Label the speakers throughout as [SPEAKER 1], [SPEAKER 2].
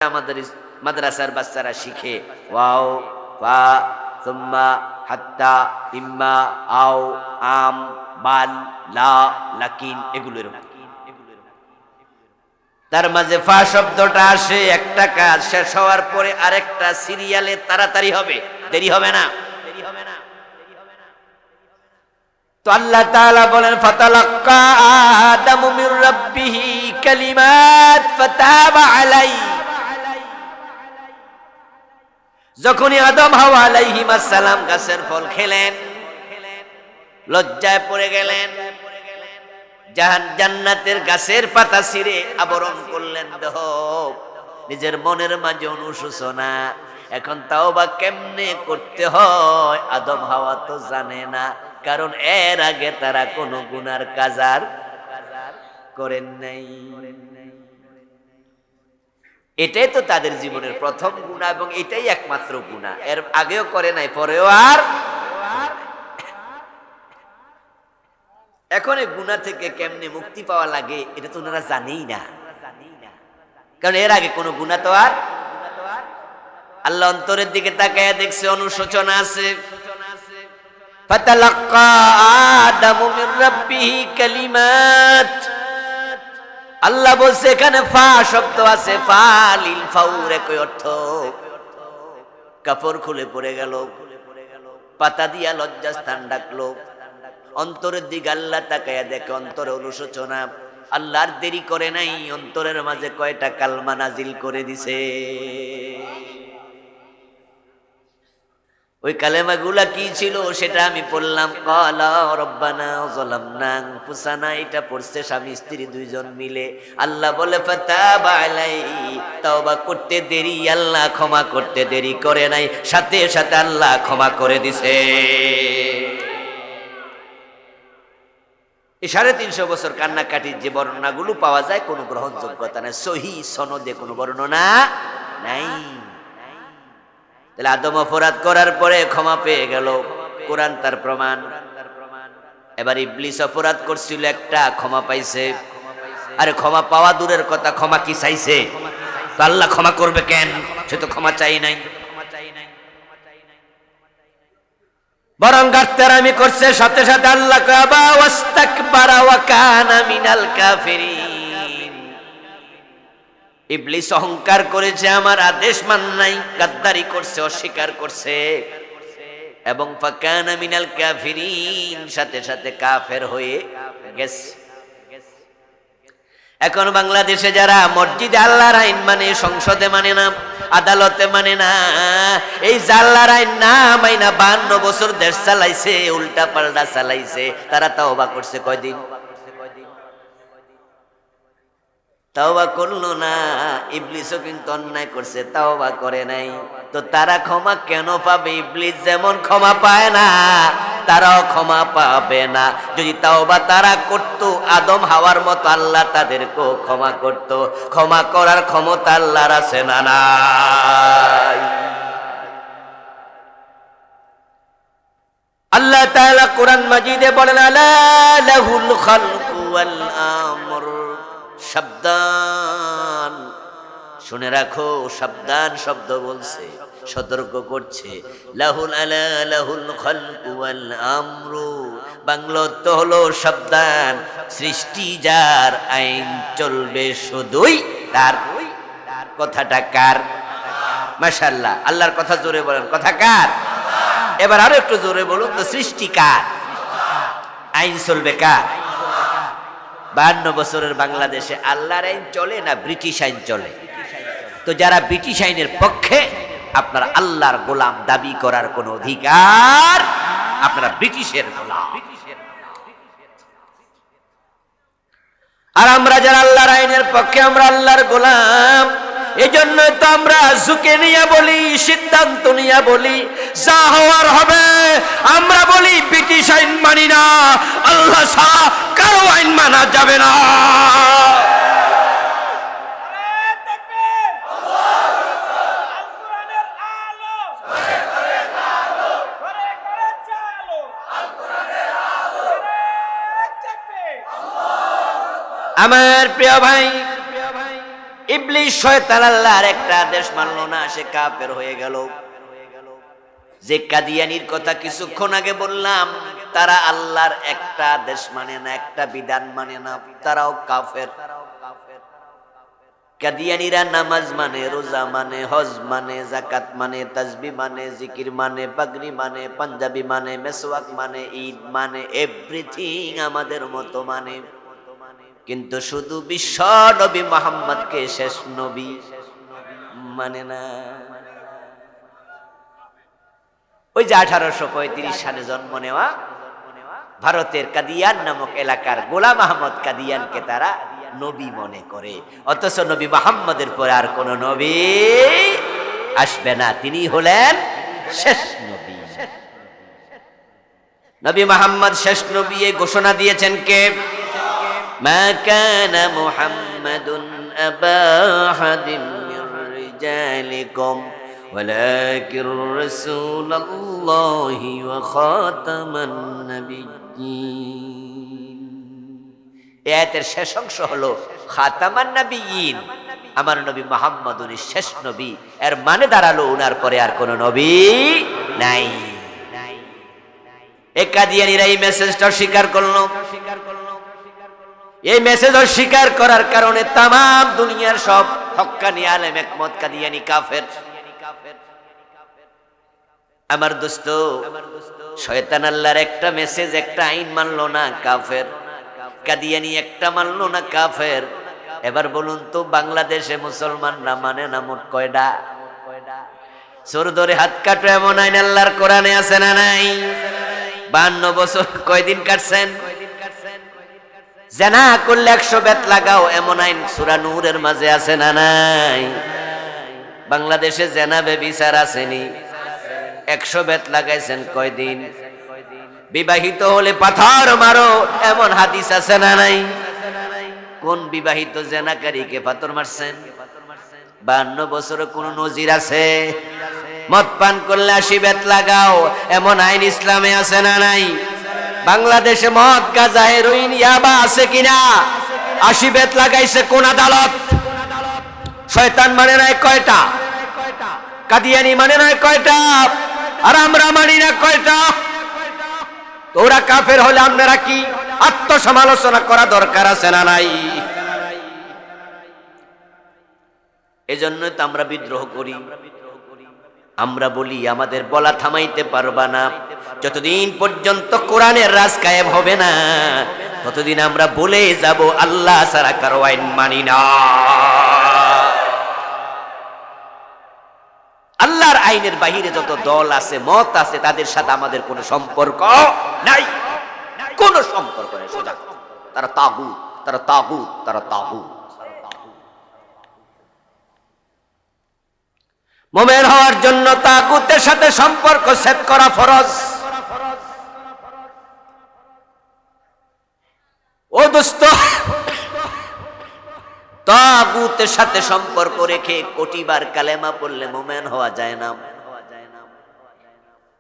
[SPEAKER 1] আমাদের মাদ্রাসার বাচ্চারা শিখে ওয়াও ফা সুম্মা হাত্তা ইম্মা আও আম বাল লা লাকিন এগুলোর তার মাঝে ফা শব্দটা আসে একটা কাজ শেষ হওয়ার পরে আরেকটা সিরিয়ালে তাড়াতাড়ি হবে, দেরি হবে না। তো আল্লাহ তাআলা বলেন ফাতালাক্কা আদামু মির রাব্বিহি কালিমাত ফাতাবা আলাইহি। যখনই আদম হাওয়া আলাইহিস সালাম গাছের ফল খেলেন, লজ্জায় পড়ে গেলেন, জান্নাতের গাছের পাতা ছিঁড়ে আবরণ করলেন দেহ, নিজের মনের মাঝে অনুশোচনা। এখন তাওবা কেমনে করতে হয় আদম হাওয়া তো জানে না, কারণ এর আগে তারা কোনো গুনার কাজ আর করেন নাই। এটাই তো তাদের জীবনের প্রথম গুনাহ এবং এটাই একমাত্র গুনাহ, এর আগেও করে নাই পরেও আর। এখন এই গুনাহ থেকে কেমনে মুক্তি পাওয়া লাগে এটা তো ওনারা জানেই না, কারণ এর আগে কোনো গুনাহ তো আর। আল্লাহ অন্তরের দিকে তাকায় দেখছে অনুশোচনা আছে। ফাতালাক্কা আদামু মির রাব্বিহি কালিমাত। আল্লাহ বলছে এখানে ফা শব্দ আছে, ফালিল ফাউর একই অর্থ। কাপড় খুলে পড়ে গেল, পাতা দিয়া লজ্জাস্থান ডাকলো। অন্তরের দিকে আল্লাহ তাকায়া দেখে অন্তরে অনুশোচনা। আল্লাহর দেরি করে নাই, অন্তরের মাঝে কয়টা কালমা নাজিল করে দিছে। ওই কালেমাগুলা কি ছিল সেটা আমি পড়লাম। ক্বালা রব্বানা যালামনা আনফুসানা, এটা পড়ছে স্বামী স্ত্রী দুইজন মিলে। আল্লাহ বলে ফাতাবা আলাইহি, তওবা করতে দেরি, আল্লাহ ক্ষমা করতে দেরি করে নাই, সাথে সাথে আল্লাহ ক্ষমা করে দিছে। এই 350 বছর কান্নাকাটির যে বর্ণনাগুলো পাওয়া যায় কোনো গ্রহণযোগ্যতা নেই, সহিহ সনদে কোনো বর্ণনা নাই। তাহলে আদম অপরাধ করার পরে ক্ষমা পেয়ে গেল, কোরআন তার প্রমাণ। এবার ইবলিস অপরাধ করছিল একটা, ক্ষমা পাইছে। আরে ক্ষমা পাওয়া দূরের কথা, ক্ষমা কি চাইছে? তো আল্লাহ ক্ষমা করবে কেন? সে তো ক্ষমা চাই নাই, বরং গাত্তারামি করছে। সাথে সাথে আল্লাহ কাবা ওয়াস্তাকবারা ওয়া কানা মিনাল কাফিরিন। ইবলিস অহংকার করেছে, আমার আদেশ মান নাই, গাদ্দারি করছে, অস্বীকার করছে, এবং ফাকানা মিনাল কাফিরিন, সাথে সাথে কাফের হয়ে গেছে। এখন বাংলাদেশে যারা মসজিদে আল্লাহর আইন মানে, সংসদে মানে না, আদালতে মানে না, এই আল্লাহর আইন না মাইনা 52 বছর দেশ চালাইছে, উল্টা পাল্টা চালাইছে, তারা তাওবা করছে কয়দিন? তাওবা করলো না। ইবলিসও কিন্তু অন্যায় করছে, তাওবা করে নাই। তো তারা ক্ষমা কেন পাবে? ইবলিস যেমন ক্ষমা পায় না, তারাও ক্ষমা পাবে না। যদি তাওবা তারা করত আদম হাওয়ার মতো, আল্লাহ তাদেরকেও ক্ষমা করত। ক্ষমা করার ক্ষমতা আল্লাহর আছে না নাই? আল্লাহ তাআলা কোরআন মাজিদে বলেন আলা লাহুল খালকু ওয়াল আমর। সাবধান, শুনে রাখো, সাবধান শব্দ বলছে, সতর্ক করছে। লাহুল আলা লাহুল খালকু ওয়াল আমরু, বাংলা তো হলো সাবধান, সৃষ্টি যার, আইন চলবে শুধুই তার। কথাটা কার? মাশাআল্লাহ, আল্লাহর কথা জোরে বলেন, কথা কার? এবার আরো একটু জোরে বলুন তো, সৃষ্টি কার, আইন চলবে কার? 52 বছরের বাংলাদেশে আল্লাহর আইন চলে না ব্রিটিশ আইন চলে? তো যারা ব্রিটিশ আইনের পক্ষে, আপনারা আল্লাহর গোলাম দাবি করার কোনো অধিকার, আপনারা ব্রিটিশের গোলাম। আর আমরা যারা আল্লাহর আইনের পক্ষে, আমরা আল্লাহর গোলাম। এই জন্যই তো আমরা ঝুঁকে নিয়ে বলি, সিদ্ধান্ত নিয়ে বলি, যা হওয়ার হবে। আমরা বলি ব্রিটিশ আইন মানি না, আল্লাহ ছাড়া কারো আইন মানা যাবে না। আমার প্রিয় ভাই, ইবলিস শয়তান আল্লাহর একটা আদেশ মানলো না, সে কাফের হয়ে গেল। যে কাদিয়ানির কথা কিছুক্ষণ আগে বললাম, তারা আল্লাহর একটা আদেশ মানে না, একটা বিধান মানে না, তারাও কাফের। কাদিয়ানিরা নামাজ মানে, রোজা মানে, হজ মানে, যাকাত মানে, তাসবিহ মানে, জিকির মানে, পাগড়ি মানে, পাঞ্জাবি মানে, মেসওয়াক মানে, ঈদ মানে, এভরিথিং আমাদের মতো মানে। কিন্তু শুধু বিশ্ব নবী মুহাম্মদকে শেষ নবী মানে না। ওই যে 1835 সালে জন্ম নেওয়া ভারতের কাদিয়ান নামক এলাকার গোলাম আহমদ কাদিয়ানকে তারা নবী মনে করে, অথচ নবী মুহাম্মদের পরে আর কোন নবী আসবে না, তিনি হলেন শেষ নবী। নবী মুহাম্মদ শেষ নবী এই ঘোষণা দিয়েছেন কে? মা কানা মুহাম্মাদুন আবা আহাদিন মির রিজালিকুম ওয়ালাকিন রাসূলুল্লাহি ওয়া খাতামান নাবিয়্যিন। এই আয়াতের শেষ অংশ হলো খাতামান নাবিয়্যিন, আমার নবী মুহাম্মদ উনি শেষ নবী। এর মানে দাঁড়ালো উনার পরে আর কোন নবী নাই। এই কাদিয়ানীরা এই মেসেজটা স্বীকার করলো। এই মেসেজ অস্বীকার করার কারণে তামাম দুনিয়ার সব হক্কানি আলেম একমত কাদিয়ানী কাফের। আমার দোস্ত, শয়তান আল্লাহর একটা মেসেজ, একটা আইন মানলো না, কাফের। কাদিয়ানী একটা মানলো না, কাফের। এবার বলুন তো, বাংলাদেশে মুসলমানরা মানে না মোট কয়টা? চোর ধরে হাত কাটো এমন আইন আল্লাহর কোরআনে আছে না নাই? 52 বছর কয়দিন কাটছেন? জেনা করলে 100 বেত লাগাও এমন আইন সূরা নূরের মাঝে আছে না নাই? বাংলাদেশে জেনা বেবিচার আসেনি, 100 বেত লাগাইছেন কয়দিন? বিবাহিত হলে পাথর মারো এমন হাদিস আছে না নাই? কোন বিবাহিত জেনাকারীকে পাথর মারছেন? 52 বছরে কোন নজির আছে? মদ পান করলে 80 বেত লাগাও এমন আইন ইসলামে আছে না নাই? বাংলাদেশে মদ, গাঁজা, হেরোইন, ইয়াবা আছে কিনা? 80 বেত লাগাইছে কোন আদালত? শয়তান মানে নাই কয়টা? কাদিয়ানী মানে নাই কয়টা? আর আমরা মানি না কয়টা? তোরা কাফের হলে আপনারা কি? আত্মসমালোচনা করা দরকার আছে না নাই? এজন্য তো আমরা বিদ্রোহ করি। আমরা বলি আমাদের বলা থামাইতে পারবা না, যতদিন পর্যন্ত কোরআনের রাজ কায়েম হবে না ততদিন আমরা বলে যাব আল্লাহ ছাড়া কারো আইন মানি না। আল্লাহর আইনের বাহিরে যত দল আছে, মত আছে, তাদের সাথে আমাদের কোনো সম্পর্ক নাই, কোনো সম্পর্ক নেই। সোজা তারা তাগুত, তারা তাগুত, তারা তাগুত। মুমিন হওয়ার জন্য তাগুতের সাথে সম্পর্ক সেট করা ফরজ। ও দোস্ত, তাগুতের সাথে সম্পর্ক রেখে কোটিবার কালেমা পড়লে মুমিন হওয়া যায় না।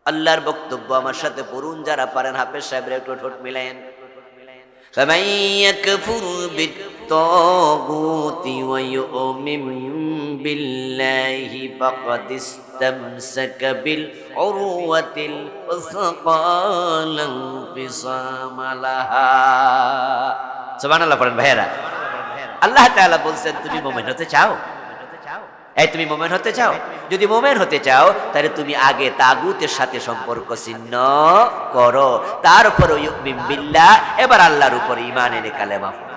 [SPEAKER 1] আল্লাহর বক্তব্য আমার সাথে পড়ুন, যারা পারেন হাফেজ সাহেবরা একটু ঠোঁট মিলায়েন। فمن يكفر بالطاغوت ويؤمن بالله فقد استمسك بالعروة الوثقى لا انفصام لها। সুবহানাল্লাহ পড়েন ভাইয়েরা। আল্লাহ তাআলা বলছেন তুমি মুমিন হতে চাও? এই তুমি মুমিন হতে চাও? যদি মুমিন হতে চাও তাহলে তুমি আগে তাগুতের সাথে সম্পর্ক ছিন্ন করো, তারপর ইউমিন বিল্লাহ, এবার আল্লাহর উপর ঈমান এনে কালেমা পড়ো।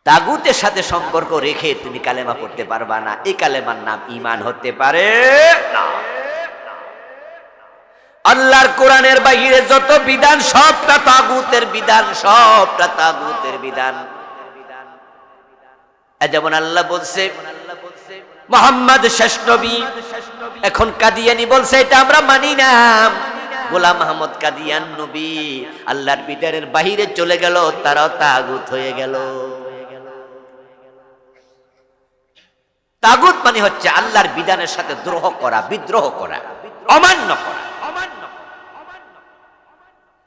[SPEAKER 1] তাগুতের সাথে সম্পর্ক রেখে তুমি কালেমা পড়তে পারবা না। এই কালেমার নাম ঈমান হতে পারে না। আল্লাহর কোরআনের বাইরে যত বিধান সবটা তাগুতের বিধান, সবটা তাগুতের বিধান। যেমন আল্লাহ বলছে মুহাম্মদ শেষ নবী, এখন কাদিয়ানী বলছে এটা আমরা মানি না। গোলাম আহমদ কাদিয়ান নবী, আল্লাহর বিধানের বাহিরে চলে গেল, তারাও তাগুত হয়ে গেল। তাগুত মানে হচ্ছে আল্লাহর বিধানের সাথে দ্রোহ করা, বিদ্রোহ করা, অমান্য করা।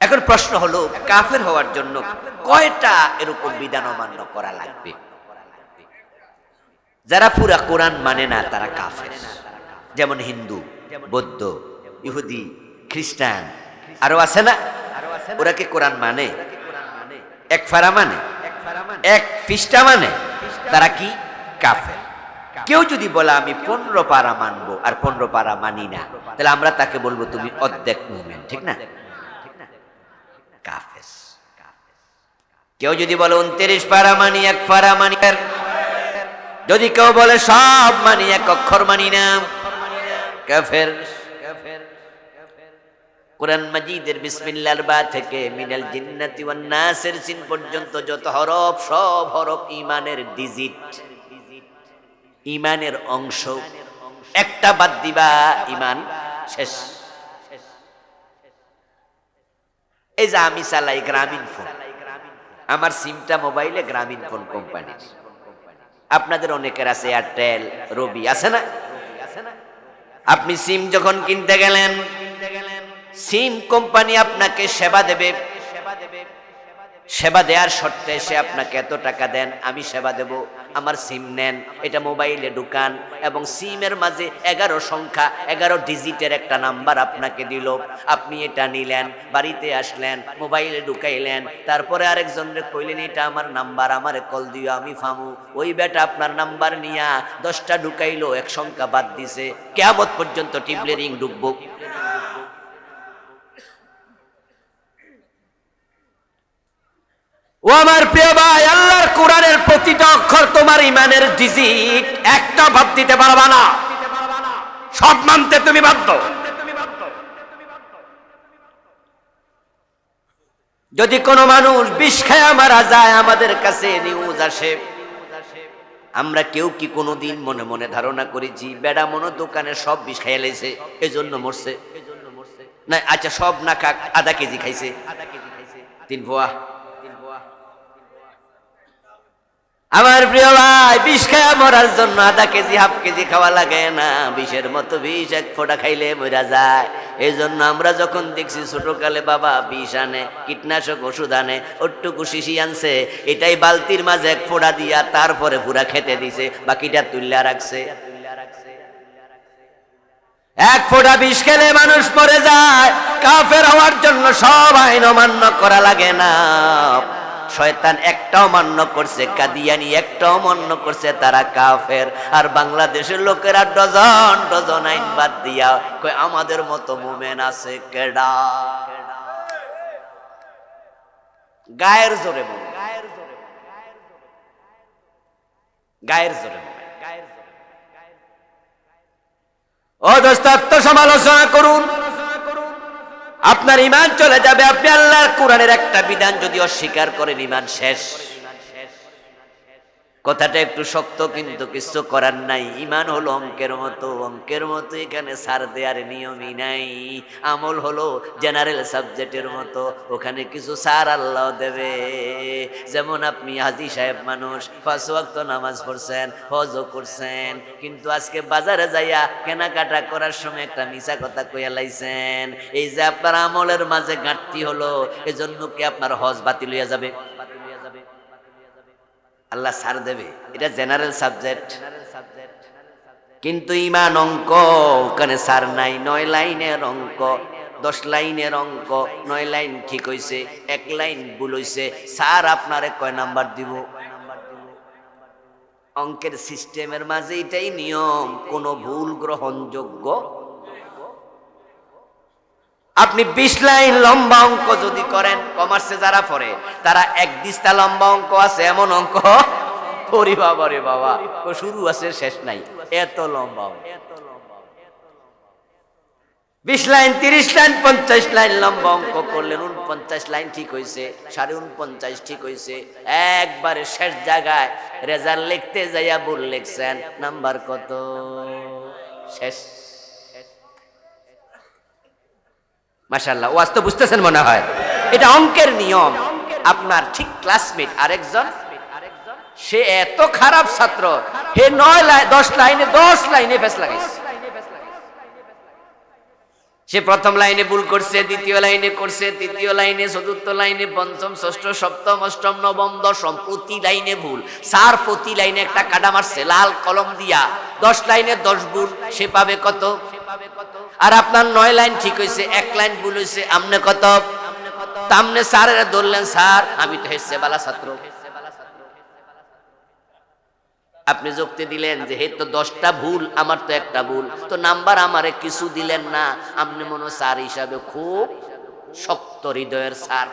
[SPEAKER 1] এখন প্রশ্ন হলো কাফের হওয়ার জন্য কয়টা এরকম বিধান অমান্য করা লাগবে? যারা পুরা কোরআন মানে না তারা কাফের, যেমন হিন্দু, বৌদ্ধ, ইহুদি, খ্রিস্টান, আরো আছে না? ওরা কি কোরআন মানে? এক ফারা মানে, এক পৃষ্ঠা মানে, তারা কি কাফের। কেউ যদি বলে আমি 15 পারা মানবো আর 15 পারা মানি না, তাহলে আমরা তাকে বলবো তুমি অর্ধেক মুমিন, ঠিক না? কাফের। কেউ যদি বলে 29 পারা মানি, 1 পারা মানি, যদি কেউ বলে সব মানি, 1 অক্ষর মানি না, কাফের। কোরআন মাজিদের বিসমিল্লাহর বা থেকে মিনাল জিন্নাতি ওয়ান নাসের সিন পর্যন্ত যত হরফ, সব হরফ ঈমানের ডিজিট, ঈমানের অংশ। একটা বাদ দিবা ঈমান শেষ। এই যে আমি চালাই গ্রামীণ ফোন, আমার সিমটা মোবাইলে গ্রামীণ ফোন কোম্পানির, আপনাদের অনেকের আছে এয়ারটেল, রবি, আছে না? আপনি সিম যখন কিনতে গেলেন, সিম কোম্পানি আপনাকে সেবা দেবে, সেবা দেওয়ার শর্তে সে আপনাকে এত টাকা দেন, আমি সেবা দেব, আমার সিম নেন, এটা মোবাইলে ঢুকান, এবং সিমের মাঝে 11 সংখ্যা 11 ডিজিটের একটা নাম্বার আপনাকে দিল, আপনি এটা নিলেন, বাড়িতে আসলেন, মোবাইলে ঢুকাইলেন, তারপরে আরেকজনকে কইলেন এটা আমার নাম্বার, আমারে কল দিও, আমি ফামু। ওই বেটা আপনার নাম্বার নিয়া 10টা ঢুকাইলো, 1 সংখ্যা বাদ দিছে, কিয়ামত পর্যন্ত টিপলে রিং ঢুকবো। ও আমার প্রিয় ভাই, আল্লাহর কোরআনের প্রতিটা অক্ষর তোমার ঈমানের ডিজিট, একটা বাদ দিতে পারবা না, সব মানতে তুমি বাধ্য। যদি কোনো মানুষ বিষ খায়া মারা যায়, আমাদের কাছে নিউজ আসে, আমরা কেউ কি কোনোদিন মনে মনে ধারণা করেছি বেড়া মনে দোকানে সব বিষ খাইয়া লাইছে এজন্য মরছে? না, আচ্ছা সব না খাক, আধা কেজি খাইছে, 3 পোয়া। আমার প্রিয় ভাই, বিষ খায়া মরার জন্য আধা কেজি, হাফ কেজি খাওয়া লাগে না, বিষের মতো বিষ 1 ফোঁটা খাইলে মরা যায়। এই জন্য আমরা যখন দেখছি ছোটকালে বাবা বিষ আনে, কীটনাশক ওষুধ আনে, ওটুকু শিশি আনছে, এটাই বালতির মাঝে 1 ফোঁটা দিয়া তারপরে পুরা খেতে দিছে, বাকিটা তুল্লা রাখছে। 1 ফোঁটা বিষ খেলে মানুষ মরে যায়। কাফের হওয়ার জন্য সব আইন অমান্য করা লাগে না। শয়তান একটাও মান্য করছে, কাদিয়ানি একটাও মান্য করছে, তারা কাফের। আর বাংলাদেশের লোকেরা ডজন ডজন আইন বাদ দিয়া কই আমাদের মতো মুমেন আছে কেডা? গায়ের জোরে বল, গায়ের জোরে বল। ও দোস্ত, আত্মসমালোচনা করুন, আপনার ঈমান চলে যাবে। আপনি আল্লাহর কোরআনের একটা বিধান যদি অস্বীকার করেন, ঈমান শেষ। কথাটা একটু শক্ত, কিন্তু কিছু করার নাই। ঈমান হলো অঙ্কের মতো, অঙ্কের মতো এখানে ছাড় দেওয়ার নিয়মই নাই। আমল হলো জেনারেল সাবজেক্টের মতো, ওখানে কিছু ছাড় আল্লাহ দেবে। যেমন আপনি হাজী সাহেব মানুষ, 5 ওয়াক্ত নামাজ পড়ছেন, হজও করছেন, কিন্তু আজকে বাজারে যাইয়া কেনাকাটা করার সময় একটা মিছা কথা কইয়া লাইছেন। এই যে আপনার আমলের মাঝে ঘাটতি হলো, এজন্য কি আপনার হজ বাতিল হইয়া যাবে? আল্লাহ ছাড় দেবে, এটা জেনারেল সাবজেক্ট। কিন্তু ঈমান অঙ্ক, ওখানে ছাড় নাই। 9 লাইনের অঙ্ক, 10 লাইনের অঙ্ক, 9 লাইন ঠিক হইছে, 1 লাইন ভুল হইছে, স্যার আপনারে কয় নাম্বার দিব? অঙ্কের সিস্টেমের মাঝে এটাই নিয়ম, কোনো ভুল গ্রহণযোগ্য। আপনি 20 লাইন লম্বা অঙ্ক যদি করেন, কমার্সে যারা পড়ে তারা 1 দিস্তা লম্বা অঙ্ক আছে, এমন অঙ্ক, ওরে বাবা রে বাবা, শুরু আছে শেষ নাই, এত লম্বা। 20 লাইন, 30 লাইন, 50 লাইন লম্বা অঙ্ক করলেন, 49 লাইন ঠিক হয়েছে, 49.5 ঠিক হয়েছে, একবারে শেষ জায়গায় রেজাল্ট লিখতে যাইয়া ভুল লিখছেন, নাম্বার কত? শেষ। মাশাআল্লাহ, ওয়াজ তো বুঝতেছেন মনে হয়। এটা অঙ্কের নিয়ম। আপনার ঠিক ক্লাসমেট আরেকজন, সে এত খারাপ ছাত্র, হে 10 লাইনে 10 লাইনে ফেস লাগাইছে। সে প্রথম লাইনে ভুল করছে, দ্বিতীয় লাইনে করছে, তৃতীয় লাইনে, চতুর্থ লাইনে, পঞ্চম, ষষ্ঠ, সপ্তম, অষ্টম, নবম, দশম, প্রতি লাইনে ভুল। স্যার প্রতি লাইনে একটা কাটা মারছে লাল কলম দিয়া, 10 লাইনে 10 ভুল, সে পাবে কত? আর আপনার 9 লাইন ঠিক হয়েছে, 1 লাইন ভুল হয়েছে, আমনে কত? তামনে স্যারেরা ধরলেন, স্যার আমি তো হেসে বালা ছাত্র। আপনি যুক্তি দিলেন যে হে তো 10টা ভুল, আমার তো একটা ভুল, তো নাম্বার আমারে কিছু দিলেন না। আপনি মনে হয় স্যার হিসাবে খুব শক্ত হৃদয়ের স্যার,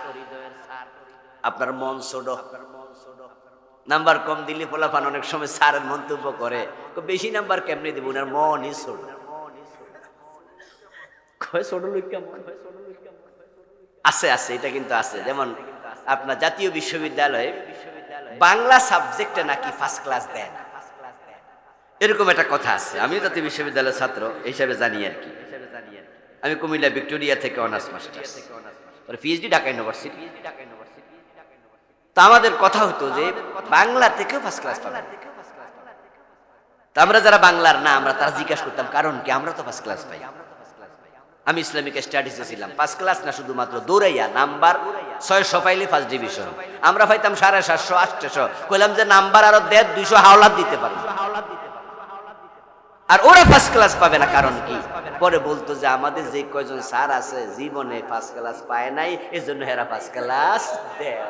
[SPEAKER 1] আপনার মন ছোট। নাম্বার কম দিলে পোলাপান অনেক সময় স্যারের মন্তব্য করে, বেশি নাম্বার কেমনে দিব, ওনার মনই ছোট। ছোট লোক কেমন আছে, আছে, এটা কিন্তু আছে। যেমন আপনার জাতীয় বিশ্ববিদ্যালয়ে বাংলা সাবজেক্টে নাকি ফার্স্ট ক্লাস দেন, এরকম একটা কথা আছে। আমি জাতীয় বিশ্ববিদ্যালয়ের ছাত্র হিসাবে জানি আর কি। আমি কুমিল্লা ভিক্টোরিয়া থেকে honours masters, PhD Dhaka university. তা আমাদের কথা হতো যে বাংলা থেকেও ফার্স্ট ক্লাস পাবেন। তা আমরা যারা বাংলার না, আমরা তারা জিজ্ঞাসা করতাম কারণ কি, আমরা তো ফার্স্ট ক্লাস পাই। আমি ইসলামিক স্টাডিজে ছিলাম, ফার্স্ট ক্লাস না, শুধুমাত্র দৌড়াইয়া নাম্বার 600 পাইলে ফার্স্ট ডিভিশন। আমরা পাইতাম 750, 800। কইলাম যে নাম্বার আরো 150-200 হাওলাত দিতে পারবো, আর ওরা ফার্স্ট ক্লাস পাবে না, কারণ কি? পরে বলতো যে আমাদের যে কয়জন স্যার আছে জীবনে ফার্স্ট ক্লাস পায় নাই, এজন্য হেরা ফার্স্ট ক্লাস দেয়।